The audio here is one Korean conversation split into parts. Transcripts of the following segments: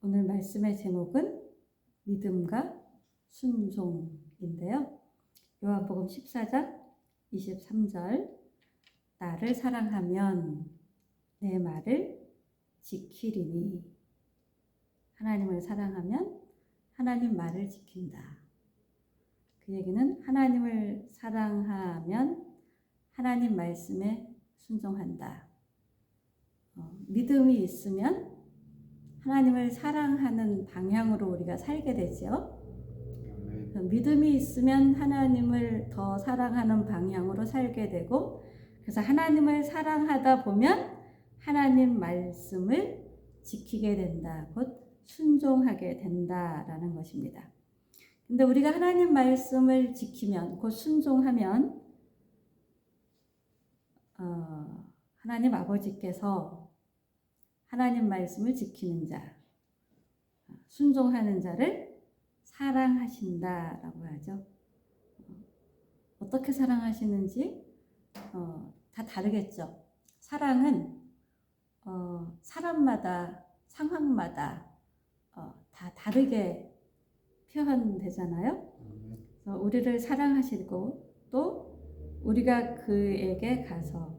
오늘 말씀의 제목은 믿음과 순종인데요. 요한복음 14장 23절 나를 사랑하면 내 말을 지키리니. 하나님을 사랑하면 하나님 말을 지킨다. 그 얘기는 하나님을 사랑하면 하나님 말씀에 순종한다. 믿음이 있으면 하나님을 사랑하는 방향으로 우리가 살게 되죠. 믿음이 있으면 하나님을 더 사랑하는 방향으로 살게 되고, 그래서 하나님을 사랑하다 보면 하나님 말씀을 지키게 된다. 곧 순종하게 된다라는 것입니다. 근데 우리가 하나님 말씀을 지키면, 곧 순종하면 하나님 아버지께서 하나님 말씀을 지키는 자, 순종하는 자를 사랑하신다라고 하죠. 어떻게 사랑하시는지 다 다르겠죠. 사랑은 사람마다, 상황마다 다 다르게 표현되잖아요. 우리를 사랑하시고 또 우리가 그에게 가서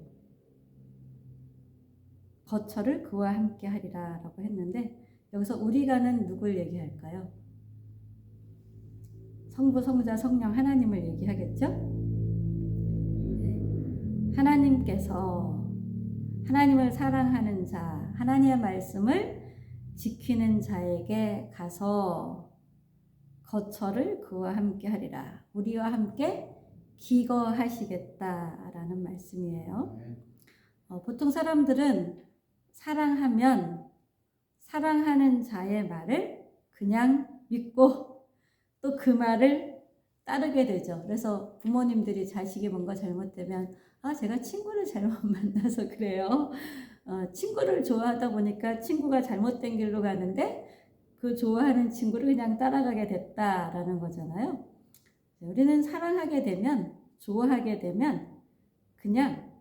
거처를 그와 함께 하리라 라고 했는데, 여기서 우리가는 누굴 얘기할까요? 성부, 성자, 성령 하나님을 얘기하겠죠? 하나님께서 하나님을 사랑하는 자, 하나님의 말씀을 지키는 자에게 가서 거처를 그와 함께 하리라. 우리와 함께 기거하시겠다라는 말씀이에요. 보통 사람들은 사랑하면 사랑하는 자의 말을 그냥 믿고 또 그 말을 따르게 되죠. 그래서 부모님들이 자식이 뭔가 잘못되면 제가 친구를 잘못 만나서 그래요. 친구를 좋아하다 보니까 친구가 잘못된 길로 가는데 그 좋아하는 친구를 그냥 따라가게 됐다라는 거잖아요. 우리는 사랑하게 되면, 좋아하게 되면 그냥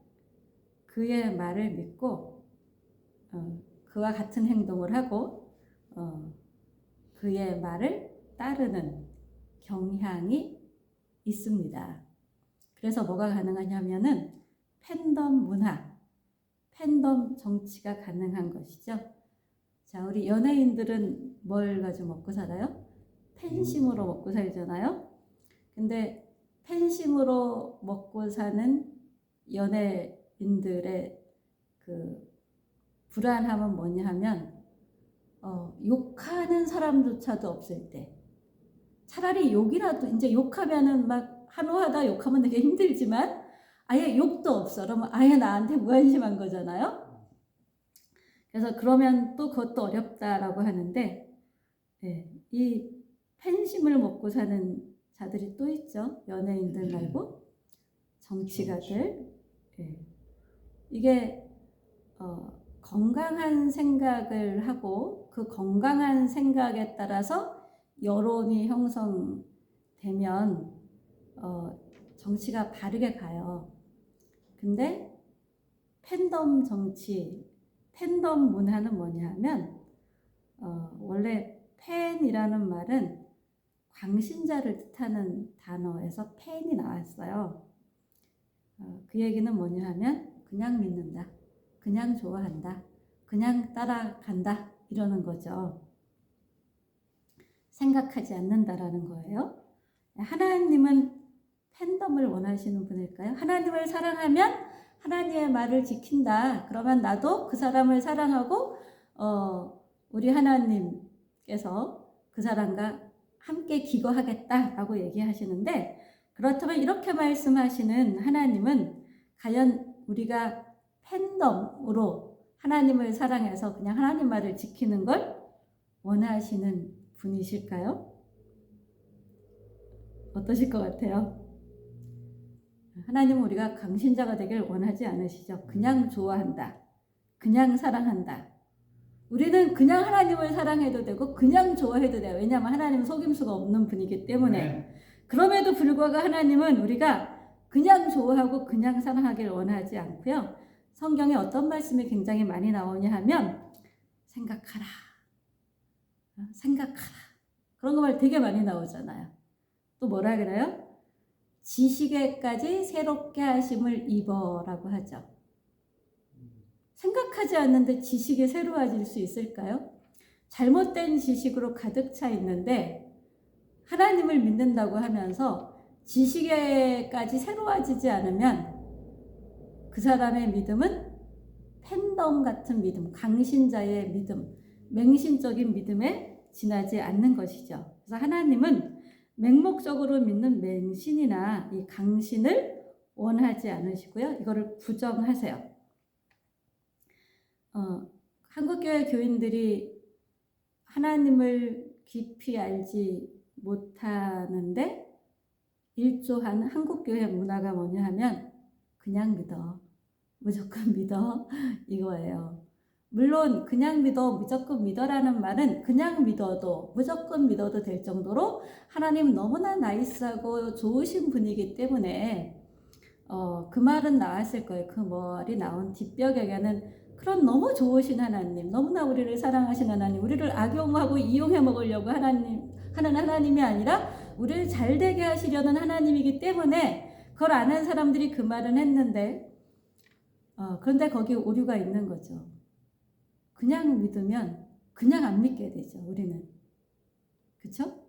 그의 말을 믿고 그와 같은 행동을 하고 그의 말을 따르는 경향이 있습니다. 그래서 뭐가 가능하냐면은 팬덤 문화, 팬덤 정치가 가능한 것이죠. 자, 우리 연예인들은 뭘 가지고 먹고 살아요? 팬심으로 먹고 살잖아요. 근데 팬심으로 먹고 사는 연예인들의 그 불안함은 뭐냐 하면 욕하는 사람조차도 없을 때, 차라리 욕이라도, 이제 욕하면은 막 한우하다 욕하면 되게 힘들지만 아예 욕도 없어. 그러면 아예 나한테 무관심한 거잖아요. 그래서 그러면 또 그것도 어렵다라고 하는데, 이 팬심을 먹고 사는 자들이 또 있죠. 연예인들 말고 정치가들. 이게 건강한 생각을 하고 그 건강한 생각에 따라서 여론이 형성되면 정치가 바르게 가요. 근데 팬덤 정치, 팬덤 문화는 뭐냐 하면 원래 팬이라는 말은 광신자를 뜻하는 단어에서 팬이 나왔어요. 그 얘기는 뭐냐 하면 그냥 믿는다, 그냥 좋아한다, 그냥 따라간다 이러는 거죠. 생각하지 않는다라는 거예요. 하나님은 팬덤을 원하시는 분일까요? 하나님을 사랑하면 하나님의 말을 지킨다. 그러면 나도 그 사람을 사랑하고 우리 하나님께서 그 사람과 함께 기거하겠다라고 얘기하시는데, 그렇다면 이렇게 말씀하시는 하나님은 과연 우리가 팬덤으로 하나님을 사랑해서 그냥 하나님 말을 지키는 걸 원하시는 분이실까요? 어떠실 것 같아요? 하나님은 우리가 강신자가 되길 원하지 않으시죠. 그냥 좋아한다, 그냥 사랑한다. 우리는 그냥 하나님을 사랑해도 되고 그냥 좋아해도 돼요. 왜냐하면 하나님은 속임수가 없는 분이기 때문에. 그럼에도 불구하고 하나님은 우리가 그냥 좋아하고 그냥 사랑하길 원하지 않고요. 성경에 어떤 말씀이 굉장히 많이 나오냐 하면 생각하라, 생각하라. 그런 거 말 되게 많이 나오잖아요. 또 뭐라 그래요? 지식에까지 새롭게 하심을 입어라고 하죠. 생각하지 않는데 지식이 새로워질 수 있을까요? 잘못된 지식으로 가득 차 있는데 하나님을 믿는다고 하면서 지식에까지 새로워지지 않으면 그 사람의 믿음은 팬덤 같은 믿음, 강신자의 믿음, 맹신적인 믿음에 지나지 않는 것이죠. 그래서 하나님은 맹목적으로 믿는 맹신이나 이 강신을 원하지 않으시고요. 이거를 부정하세요. 한국교회 교인들이 하나님을 깊이 알지 못하는데 일조한 한국교회 문화가 뭐냐 하면 그냥 믿어, 무조건 믿어 이거예요. 물론 그냥 믿어, 무조건 믿어라는 말은 그냥 믿어도 무조건 믿어도 될 정도로 하나님 너무나 나이스하고 좋으신 분이기 때문에 그 말은 나왔을 거예요. 그 말이 나온 뒷배경에는 그런 너무 좋으신 하나님, 너무나 우리를 사랑하신 하나님, 우리를 악용하고 이용해 먹으려고 하는 하나님이 아니라 우리를 잘되게 하시려는 하나님이기 때문에 그걸 아는 사람들이 그 말은 했는데 그런데 거기에 오류가 있는 거죠. 그냥 믿으면 그냥 안 믿게 되죠. 우리는. 그렇죠?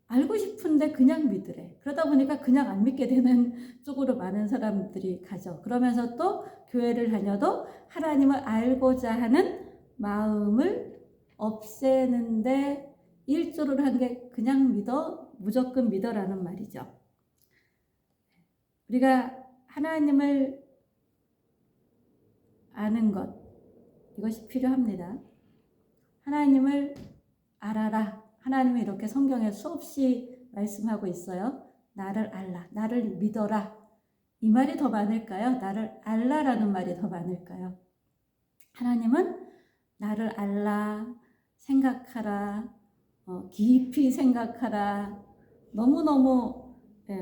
알고 싶은데 그냥 믿으래. 그러다 보니까 그냥 안 믿게 되는 쪽으로 많은 사람들이 가죠. 그러면서 또 교회를 다녀도 하나님을 알고자 하는 마음을 없애는데 일조를 한 게 그냥 믿어, 무조건 믿어라는 말이죠. 우리가 하나님을 아는 것, 이것이 필요합니다. 하나님을 알아라. 하나님이 이렇게 성경에 수없이 말씀하고 있어요. 나를 알라, 나를 믿어라. 이 말이 더 많을까요? 나를 알라라는 말이 더 많을까요? 하나님은 나를 알라, 생각하라, 깊이 생각하라, 너무너무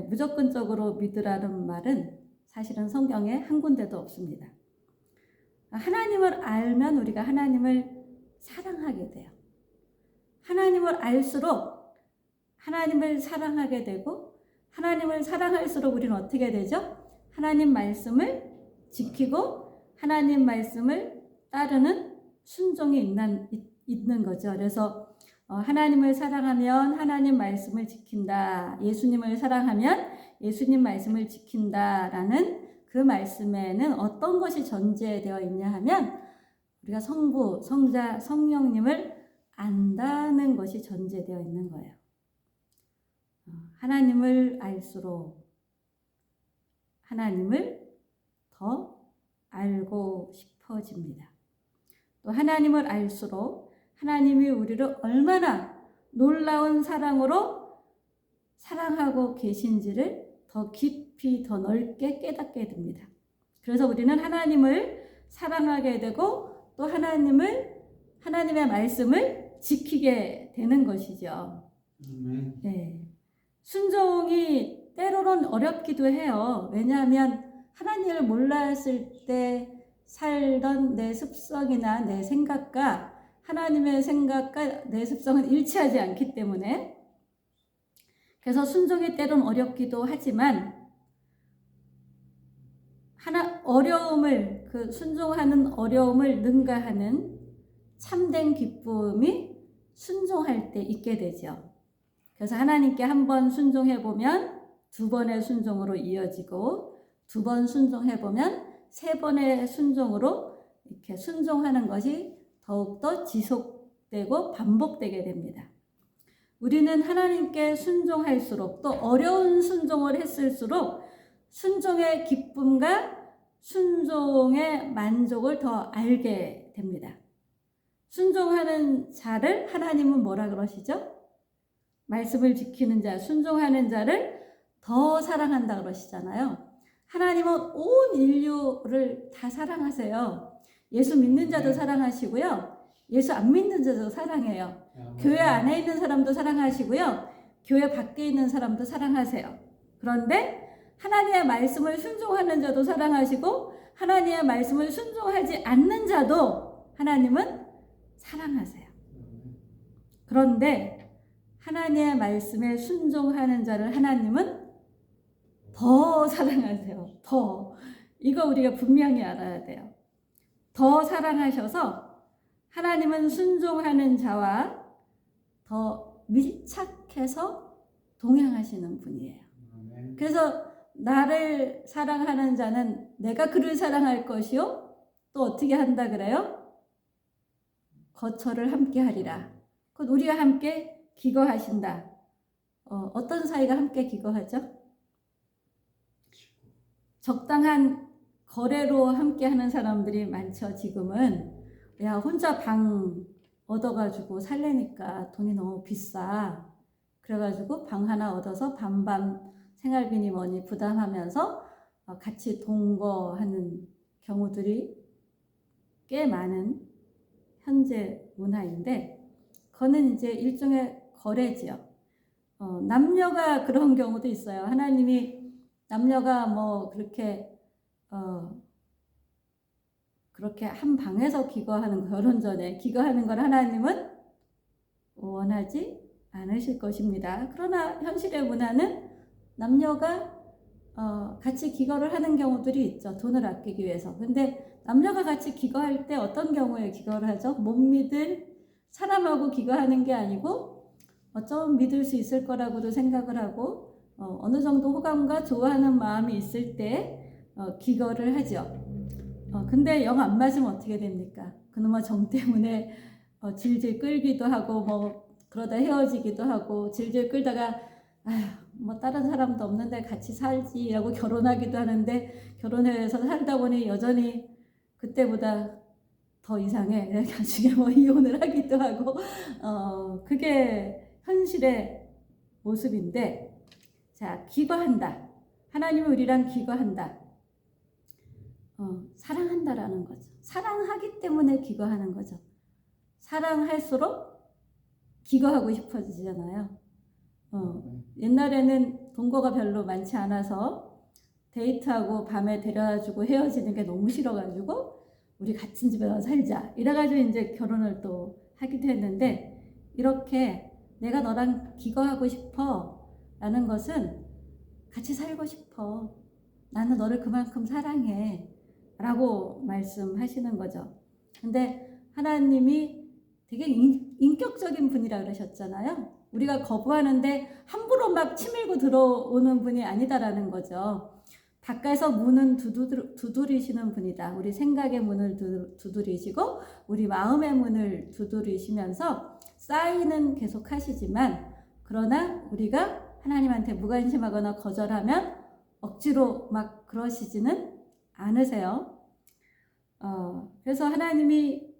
무조건적으로 믿으라는 말은 사실은 성경에 한 군데도 없습니다. 하나님을 알면 우리가 하나님을 사랑하게 돼요. 하나님을 알수록 하나님을 사랑하게 되고 하나님을 사랑할수록 우리는 어떻게 되죠? 하나님 말씀을 지키고 하나님 말씀을 따르는 순종이 있는 거죠. 그래서 하나님을 사랑하면 하나님 말씀을 지킨다. 예수님을 사랑하면 예수님 말씀을 지킨다라는 그 말씀에는 어떤 것이 전제되어 있냐 하면 우리가 성부, 성자, 성령님을 안다는 것이 전제되어 있는 거예요. 하나님을 알수록 하나님을 더 알고 싶어집니다. 또 하나님을 알수록 하나님이 우리를 얼마나 놀라운 사랑으로 사랑하고 계신지를 더 깊이 더 넓게 깨닫게 됩니다. 그래서 우리는 하나님을 사랑하게 되고 또 하나님의 말씀을 지키게 되는 것이죠. 네. 순종이 때로는 어렵기도 해요. 왜냐하면 하나님을 몰랐을 때 살던 내 습성이나 내 생각과 하나님의 생각과 내 습성은 일치하지 않기 때문에 그래서 순종이 때론 어렵기도 하지만 순종하는 어려움을 능가하는 참된 기쁨이 순종할 때 있게 되죠. 그래서 하나님께 한 번 순종해보면 두 번의 순종으로 이어지고 두 번 순종해보면 세 번의 순종으로 이렇게 순종하는 것이 더욱더 지속되고 반복되게 됩니다. 우리는 하나님께 순종할수록 또 어려운 순종을 했을수록 순종의 기쁨과 순종의 만족을 더 알게 됩니다. 순종하는 자를 하나님은 뭐라 그러시죠? 말씀을 지키는 자, 순종하는 자를 더 사랑한다 그러시잖아요. 하나님은 온 인류를 다 사랑하세요. 예수 믿는 자도 사랑하시고요. 예수 안 믿는 자도 사랑해요. 교회 안에 있는 사람도 사랑하시고요. 교회 밖에 있는 사람도 사랑하세요. 그런데 하나님의 말씀을 순종하는 자도 사랑하시고 하나님의 말씀을 순종하지 않는 자도 하나님은 사랑하세요. 그런데 하나님의 말씀에 순종하는 자를 하나님은 더 사랑하세요. 더. 이거 우리가 분명히 알아야 돼요. 더 사랑하셔서 하나님은 순종하는 자와 더 밀착해서 동행하시는 분이에요. 그래서 나를 사랑하는 자는 내가 그를 사랑할 것이요. 또 어떻게 한다 그래요? 거처를 함께 하리라. 곧 우리가 함께 기거하신다. 어떤 사이가 함께 기거하죠? 적당한 거래로 함께 하는 사람들이 많죠. 지금은 야 혼자 방 얻어가지고 살래니까 돈이 너무 비싸. 그래가지고 방 하나 얻어서 반반 생활비니 뭐니 부담하면서 같이 동거하는 경우들이 꽤 많은 현재 문화인데, 그거는 이제 일종의 거래지요. 남녀가 그런 경우도 있어요. 하나님이 남녀가 뭐 그렇게 한 방에서 기거하는, 결혼 전에 기거하는 걸 하나님은 원하지 않으실 것입니다. 그러나 현실의 문화는 남녀가 같이 기거를 하는 경우들이 있죠. 돈을 아끼기 위해서. 근데 남녀가 같이 기거할 때 어떤 경우에 기거를 하죠? 못 믿을 사람하고 기거하는 게 아니고 좀 믿을 수 있을 거라고도 생각을 하고 어느 정도 호감과 좋아하는 마음이 있을 때 기거를 하죠. 근데 영 안 맞으면 어떻게 됩니까? 그놈의 정 때문에 질질 끌기도 하고 뭐 그러다 헤어지기도 하고, 질질 끌다가 아휴 뭐 다른 사람도 없는데 같이 살지라고 결혼하기도 하는데, 결혼해서 살다 보니 여전히 그때보다 더 이상해. 나중에 뭐 이혼을 하기도 하고 그게 현실의 모습인데, 자, 기거한다. 하나님은 우리랑 기거한다. 사랑한다라는 거죠. 사랑하기 때문에 기거하는 거죠. 사랑할수록 기거하고 싶어지잖아요. 옛날에는 동거가 별로 많지 않아서 데이트하고 밤에 데려다주고 헤어지는 게 너무 싫어가지고 우리 같은 집에 가서 살자 이래가지고 이제 결혼을 또 하기도 했는데, 이렇게 내가 너랑 기거하고 싶어 라는 것은 같이 살고 싶어, 나는 너를 그만큼 사랑해 라고 말씀하시는 거죠. 근데 하나님이 되게 인격적인 분이라 그러셨잖아요. 우리가 거부하는데 함부로 막 치밀고 들어오는 분이 아니다라는 거죠. 밖에서 문은 두드리시는 분이다. 우리 생각의 문을 두드리시고 우리 마음의 문을 두드리시면서 사인은 계속 하시지만, 그러나 우리가 하나님한테 무관심하거나 거절하면 억지로 막 그러시지는 않으세요. 그래서 하나님이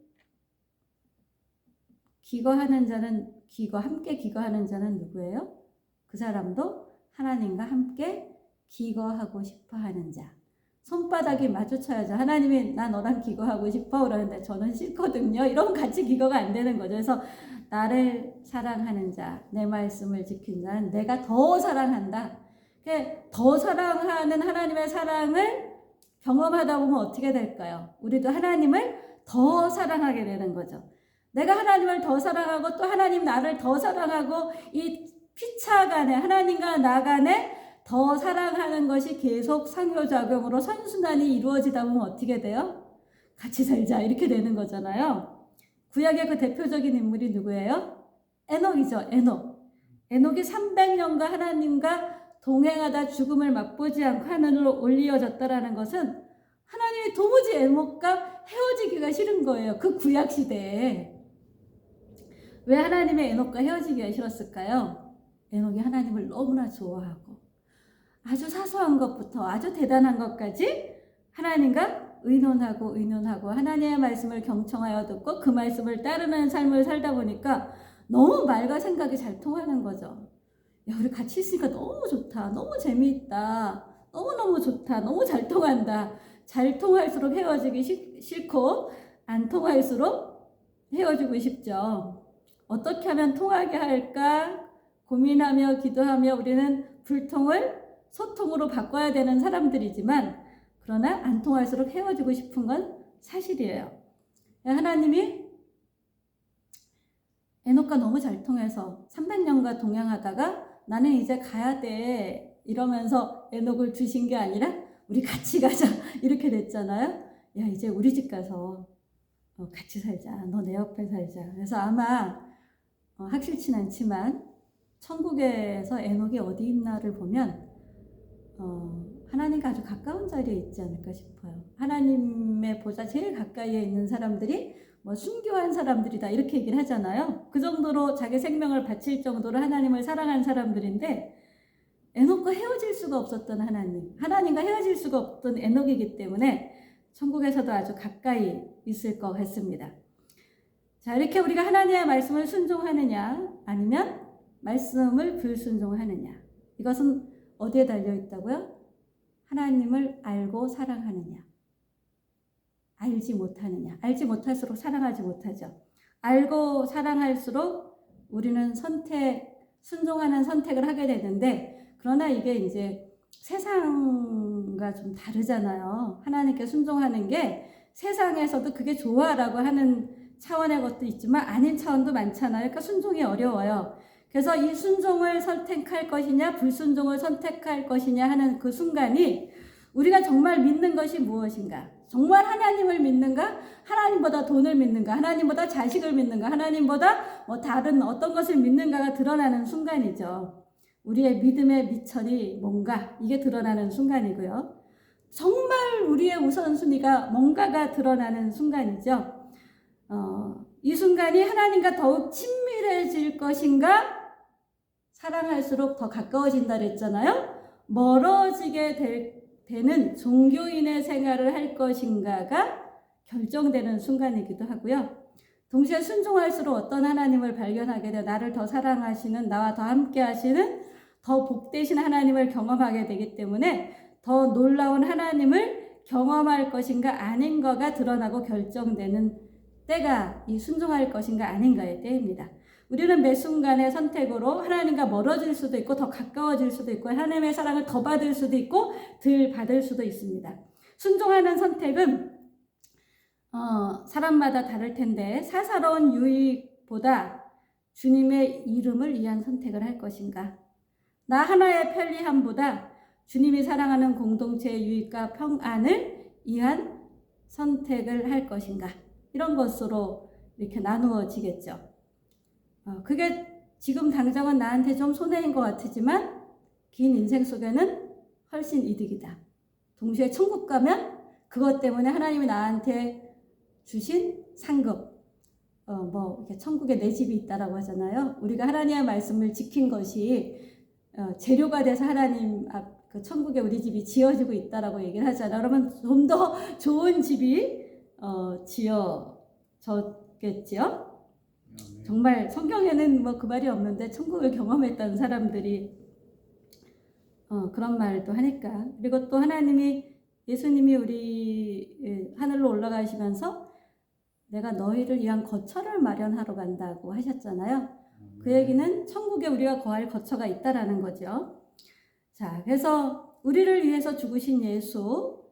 기거하는 자는, 함께 기거하는 자는 누구예요? 그 사람도 하나님과 함께 기거하고 싶어 하는 자. 손바닥이 마주쳐야죠. 하나님이 나 너랑 기거하고 싶어 그러는데 저는 싫거든요. 이러면 같이 기거가 안 되는 거죠. 그래서 나를 사랑하는 자, 내 말씀을 지킨 자는 내가 더 사랑한다. 더 사랑하는 하나님의 사랑을 경험하다 보면 어떻게 될까요? 우리도 하나님을 더 사랑하게 되는 거죠. 내가 하나님을 더 사랑하고 또 하나님 나를 더 사랑하고, 이 피차 간에 하나님과 나 간에 더 사랑하는 것이 계속 상호작용으로 선순환이 이루어지다 보면 어떻게 돼요? 같이 살자 이렇게 되는 거잖아요. 구약의 그 대표적인 인물이 누구예요? 에녹이죠. 에녹이 300년간 하나님과 동행하다 죽음을 맛보지 않고 하늘로 올리어졌다라는 것은 하나님이 도무지 에녹과 헤어지기가 싫은 거예요. 그 구약 시대에. 왜 하나님의 에녹과 헤어지기가 싫었을까요? 에녹이 하나님을 너무나 좋아하고 아주 사소한 것부터 아주 대단한 것까지 하나님과 의논하고 하나님의 말씀을 경청하여 듣고 그 말씀을 따르는 삶을 살다 보니까 너무 말과 생각이 잘 통하는 거죠. 야, 우리 같이 있으니까 너무 좋다, 너무 재미있다, 너무너무 좋다, 너무 잘 통한다. 잘 통할수록 헤어지기 싫고 안 통할수록 헤어지고 싶죠. 어떻게 하면 통하게 할까 고민하며 기도하며 우리는 불통을 소통으로 바꿔야 되는 사람들이지만, 그러나 안 통할수록 헤어지고 싶은 건 사실이에요. 하나님이 에녹과 너무 잘 통해서 300년간 동행하다가 나는 이제 가야 돼 이러면서 에녹을 두신 게 아니라 우리 같이 가자 이렇게 됐잖아요. 야, 이제 우리 집 가서 같이 살자. 너 내 옆에 살자. 그래서 아마 확실치는 않지만 천국에서 에녹이 어디 있나를 보면 하나님과 아주 가까운 자리에 있지 않을까 싶어요. 하나님의 보다 제일 가까이에 있는 사람들이 뭐 순교한 사람들이다 이렇게 얘기를 하잖아요. 그 정도로 자기 생명을 바칠 정도로 하나님을 사랑한 사람들인데 에녹과 헤어질 수가 없었던 하나님과 헤어질 수가 없던 에녹이기 때문에 천국에서도 아주 가까이 있을 것 같습니다. 자, 이렇게 우리가 하나님의 말씀을 순종하느냐 아니면 말씀을 불순종하느냐, 이것은 어디에 달려 있다고요? 하나님을 알고 사랑하느냐, 알지 못하느냐. 알지 못할수록 사랑하지 못하죠. 알고 사랑할수록 우리는 순종하는 선택을 하게 되는데, 그러나 이게 이제 세상과 좀 다르잖아요. 하나님께 순종하는 게 세상에서도 그게 좋아라고 하는 차원의 것도 있지만 아닌 차원도 많잖아요. 그러니까 순종이 어려워요. 그래서 이 순종을 선택할 것이냐 불순종을 선택할 것이냐 하는 그 순간이 우리가 정말 믿는 것이 무엇인가, 정말 하나님을 믿는가, 하나님보다 돈을 믿는가, 하나님보다 자식을 믿는가, 하나님보다 뭐 다른 어떤 것을 믿는가가 드러나는 순간이죠. 우리의 믿음의 미천이 뭔가, 이게 드러나는 순간이고요. 정말 우리의 우선순위가 뭔가가 드러나는 순간이죠. 이 순간이 하나님과 더욱 친밀해질 것인가, 사랑할수록 더 가까워진다 그랬잖아요. 멀어지게 되는 종교인의 생활을 할 것인가가 결정되는 순간이기도 하고요. 동시에 순종할수록 어떤 하나님을 발견하게 돼 나를 더 사랑하시는, 나와 더 함께 하시는 더 복되신 하나님을 경험하게 되기 때문에 더 놀라운 하나님을 경험할 것인가 아닌가가 드러나고 결정되는 때가 이 순종할 것인가 아닌가의 때입니다. 우리는 매 순간의 선택으로 하나님과 멀어질 수도 있고 더 가까워질 수도 있고 하나님의 사랑을 더 받을 수도 있고 덜 받을 수도 있습니다. 순종하는 선택은 사람마다 다를 텐데, 사사로운 유익보다 주님의 이름을 위한 선택을 할 것인가, 나 하나의 편리함보다 주님이 사랑하는 공동체의 유익과 평안을 위한 선택을 할 것인가, 이런 것으로 이렇게 나누어지겠죠. 그게 지금 당장은 나한테 좀 손해인 것 같지만 긴 인생 속에는 훨씬 이득이다. 동시에 천국 가면 그것 때문에 하나님이 나한테 주신 상급, 이렇게 천국에 내 집이 있다라고 하잖아요. 우리가 하나님의 말씀을 지킨 것이 재료가 돼서 하나님 그 천국에 우리 집이 지어지고 있다라고 얘기를 하잖아요. 그러면 좀 더 좋은 집이 지어졌겠지요. 정말 성경에는 뭐 그 말이 없는데 천국을 경험했다는 사람들이 그런 말도 하니까. 그리고 또 예수님이 우리 하늘로 올라가시면서 내가 너희를 위한 거처를 마련하러 간다고 하셨잖아요. 그 얘기는 천국에 우리가 거할 거처가 있다라는 거죠. 자, 그래서 우리를 위해서 죽으신 예수,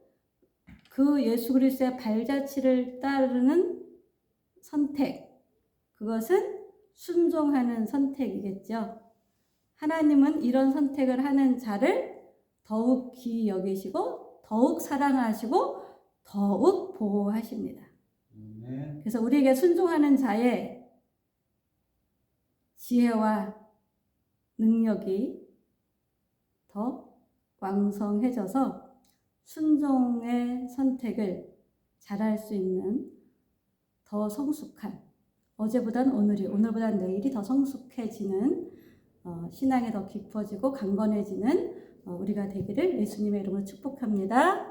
그 예수 그리스도의 발자취를 따르는 선택, 그것은 순종하는 선택이겠죠. 하나님은 이런 선택을 하는 자를 더욱 귀히 여기시고 더욱 사랑하시고 더욱 보호하십니다. 그래서 우리에게 순종하는 자의 지혜와 능력이 더 왕성해져서 순종의 선택을 잘할 수 있는 더 성숙한, 어제보단 오늘이, 오늘보단 내일이 더 성숙해지는 신앙이 더 깊어지고 강건해지는 우리가 되기를 예수님의 이름으로 축복합니다.